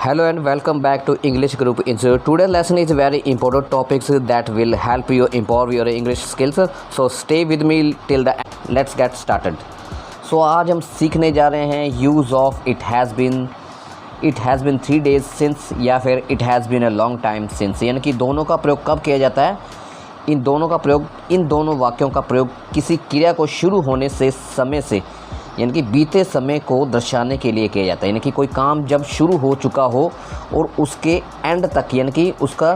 Hello and welcome back to English Group Institute. Today's lesson is very important topics that will help you improve your English skills. So stay with me till the end. Let's get started. So आज हम सीखने जा रहे हैं use of it has been 3 days since या फिर it has been a long time since, यानी कि दोनों का प्रयोग कब किया जाता है। इन दोनों वाक्यों का प्रयोग किसी क्रिया को शुरू होने से समय से यानी कि बीते समय को दर्शाने के लिए किया जाता है। यानी कि कोई काम जब शुरू हो चुका हो और उसके एंड तक यानी कि उसका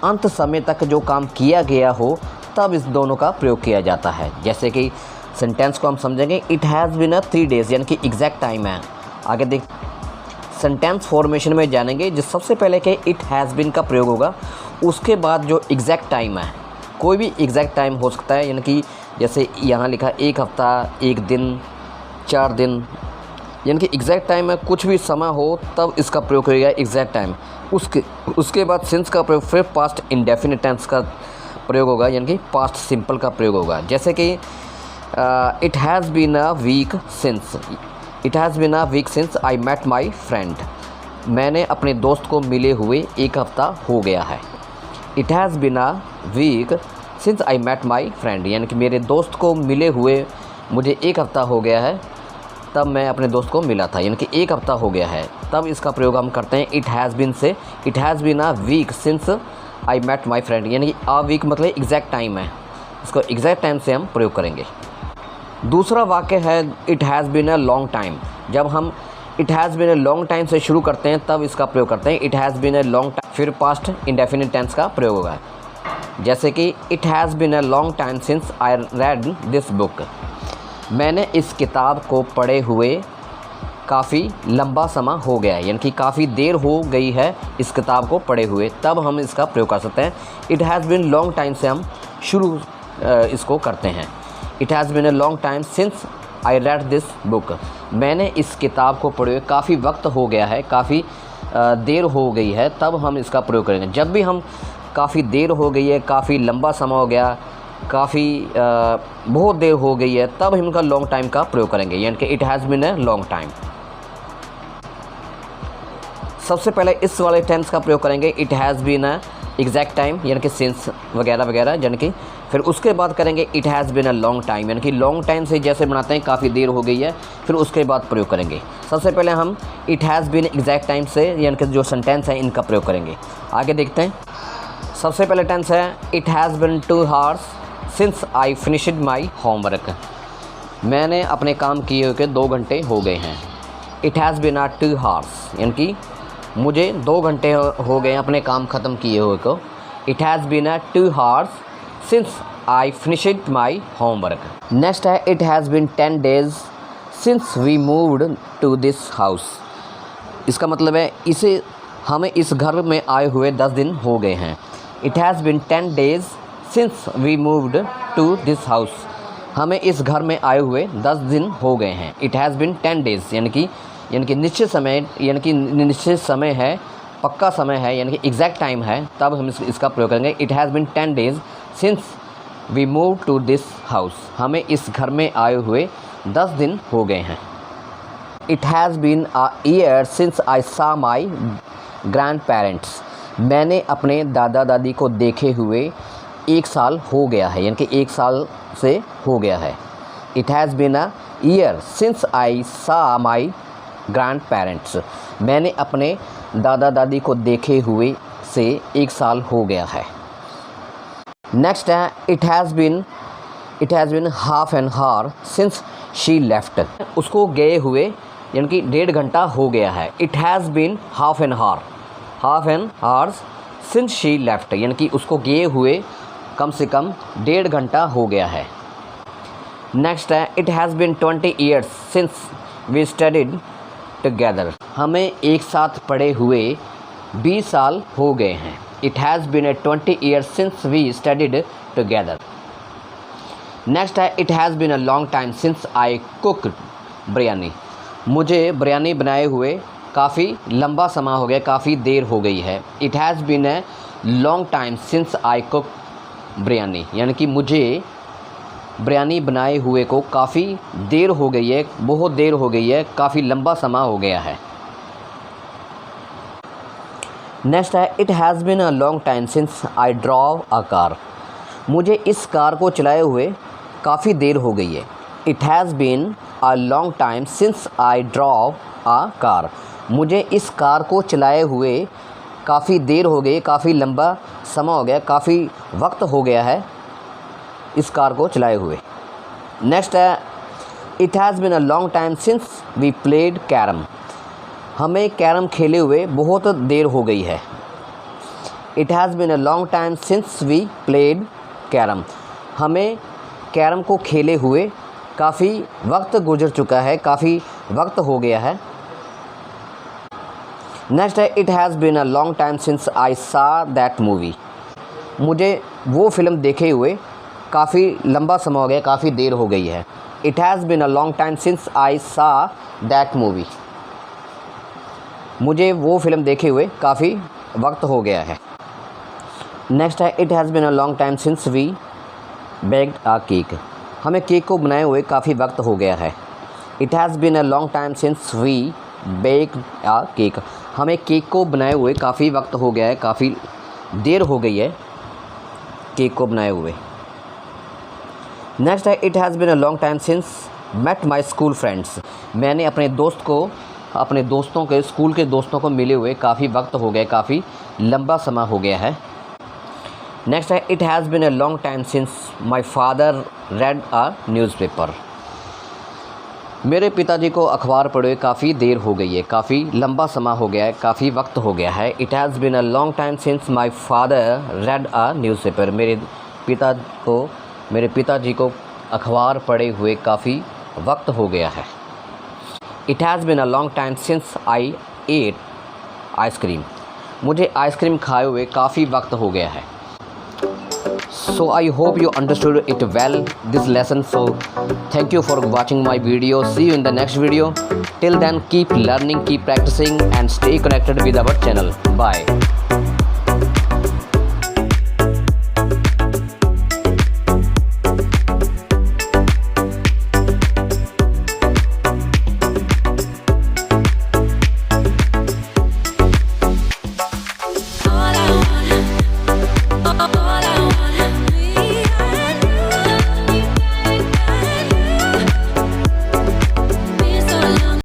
अंत समय तक जो काम किया गया हो, तब इस दोनों का प्रयोग किया जाता है। जैसे कि सेंटेंस को हम समझेंगे, it has been a 3 days यानी कि एग्जैक्ट टाइम है। आगे देख सेंटेंस फॉर्मेशन में जानेंगे। जो सबसे पहले के इट हैज़ बीन का प्रयोग होगा, उसके बाद जो एग्जैक्ट टाइम है, कोई भी एग्जैक्ट टाइम हो सकता है। यानी कि जैसे यहाँ लिखा 1 हफ्ता, 1 दिन, 4 दिन, यानी कि एग्जैक्ट टाइम में कुछ भी समय हो तब इसका प्रयोग होगा एग्जैक्ट टाइम। उसके बाद सिंस का प्रयोग, फिर पास्ट इंडेफिनिट टेंस का प्रयोग होगा, यानी कि पास्ट सिंपल का प्रयोग होगा। जैसे कि it has been a week since I met my friend. मैंने अपने दोस्त को मिले हुए 1 हफ्ता हो गया है। It has been a week since I met my friend, यानी कि मेरे दोस्त को मिले हुए मुझे 1 हफ्ता हो गया है, तब मैं अपने दोस्त को मिला था। यानी कि 1 हफ्ता हो गया है, तब इसका प्रयोग हम करते हैं इट हैज़ बीन से। It has been a week since I met my friend, यानी कि अ वीक मतलब एग्जैक्ट टाइम है, इसको एग्जैक्ट टाइम से हम प्रयोग करेंगे। दूसरा वाक्य है it has been a long time. जब हम it has been a long time से शुरू करते हैं तब इसका प्रयोग करते हैं it has been a long time, फिर पास्ट इंडेफिनिट टेंस का प्रयोग होगा। जैसे कि it has been a long time since I read this book. मैंने इस किताब को पढ़े हुए काफ़ी लंबा समय हो गया है, यानी कि काफ़ी देर हो गई है इस किताब को पढ़े हुए, तब हम इसका प्रयोग कर सकते हैं। It has been long time से हम शुरू इसको करते हैं। It has been a long time since I read this book. मैंने इस किताब को पढ़े हुए काफ़ी वक्त हो गया है, काफ़ी देर हो गई है, तब हम इसका प्रयोग करेंगे। जब भी हम काफ़ी देर हो गई है, काफ़ी लंबा समय हो गया, काफ़ी बहुत देर हो गई है, तब हम इनका लॉन्ग टाइम का प्रयोग करेंगे, यानी कि it has been a long time. सबसे पहले इस वाले टेंस का प्रयोग करेंगे it has been a exact time, यानी कि सिंस वगैरह वगैरह, यानी कि फिर उसके बाद करेंगे it has been a long time, यानी कि लॉन्ग टाइम से जैसे बनाते हैं काफ़ी देर हो गई है, फिर उसके बाद प्रयोग करेंगे। सबसे पहले हम it has been exact time से यानी कि जो सेंटेंस है इनका प्रयोग करेंगे। आगे देखते हैं। सबसे पहले टेंस है it has been 2 hours since I finished my homework. मैंने अपने काम किए हुए 2 घंटे हो गए हैं। इट हैज़ बीन 2 hours, यानी कि मुझे 2 घंटे हो गए अपने काम ख़त्म किए हुए को। It has been 2 hours since I finished my homework. Next है it has been 10 days since we moved to this house. इसका मतलब है हमें इस घर में आए हुए 10 दिन हो गए हैं। It has been 10 days since we moved to this house. हमें इस घर में आए हुए 10 दिन हो गए हैं। इट हैज़ बीन 10 days, यानी कि निश्चित समय, यानी कि निश्चित समय है, पक्का समय है, यानी कि एग्जैक्ट टाइम है, तब हम इसका प्रयोग करेंगे। It has been 10 days since we move to this house. हमें इस घर में आए हुए 10 दिन हो गए हैं। It has been a year since I saw my grand parents. मैंने अपने दादा दादी को देखे हुए 1 साल हो गया है, यानी कि 1 साल से हो गया है। It has been a year since I saw my grand parents. मैंने अपने दादा दादी को देखे हुए से 1 साल हो गया है। नेक्स्ट है it has been half an hour since she left. उसको गए हुए यानी कि 1.5 घंटा हो गया है। It has been half an hour since she left, यानी कि उसको गए हुए कम से कम 1.5 घंटा हो गया है। नेक्स्ट है it has been 20 years since we studied together. हमें एक साथ पढ़े हुए 20 साल हो गए हैं। It has been 20 years since we studied together. Next है it has been a long time since I cooked biryani. मुझे बिरयानी बनाए हुए काफ़ी लंबा समय हो गया, काफ़ी देर हो गई है। It has been a long time since I cook biryani, यानी कि मुझे बिरयानी बनाए हुए को काफ़ी देर हो गई है, बहुत देर हो गई है, काफ़ी लंबा समय हो गया है। नेक्स्ट है it has been a long time since I drove a car. मुझे इस कार को चलाए हुए काफ़ी देर हो गई है। It has been a long time since I drove a car. मुझे इस कार को चलाए हुए काफ़ी देर हो गई, काफ़ी लंबा समय हो गया, काफ़ी वक्त हो गया है इस कार को चलाए हुए। नेक्स्ट है it has been a long time since we played carrom. हमें कैरम खेले हुए बहुत देर हो गई है। It has been a long time since we played carrom. हमें कैरम को खेले हुए काफ़ी वक्त गुजर चुका है, काफ़ी वक्त हो गया है। नेक्स्ट है it has been a long time since I saw that movie. मुझे वो फ़िल्म देखे हुए काफ़ी लंबा समय हो गया, काफ़ी देर हो गई है। It has been a long time since I saw that movie. मुझे वो फ़िल्म देखे हुए काफ़ी वक्त हो गया है। नेक्स्ट है it has been a long time since we baked a cake. हमें केक को बनाए हुए काफ़ी वक्त हो गया है। It has been a long time since we baked a cake. हमें केक को बनाए हुए काफ़ी वक्त हो गया है, काफ़ी देर हो गई है केक को बनाए हुए। नेक्स्ट है it has been a long time since met my school friends. मैंने अपने दोस्तों के स्कूल के दोस्तों को मिले हुए काफ़ी वक्त हो गया, काफ़ी लंबा समय हो गया है। नेक्स्ट है it has been a long time since my father read a newspaper. मेरे पिताजी को अखबार पढ़े काफ़ी देर हो गई है, काफ़ी लंबा समय हो गया है, काफ़ी वक्त हो गया है। It has been a long time since my father read a newspaper. मेरे पिताजी को अखबार पढ़े हुए काफ़ी वक्त हो गया है। It has been a long time since I ate ice cream. मुझे आइसक्रीम खाए हुए काफ़ी वक्त हो गया है। So I hope you understood it well, this lesson. So thank you for watching my video. See you in the next video. Till then, keep learning, keep practicing and stay connected with our channel. Bye.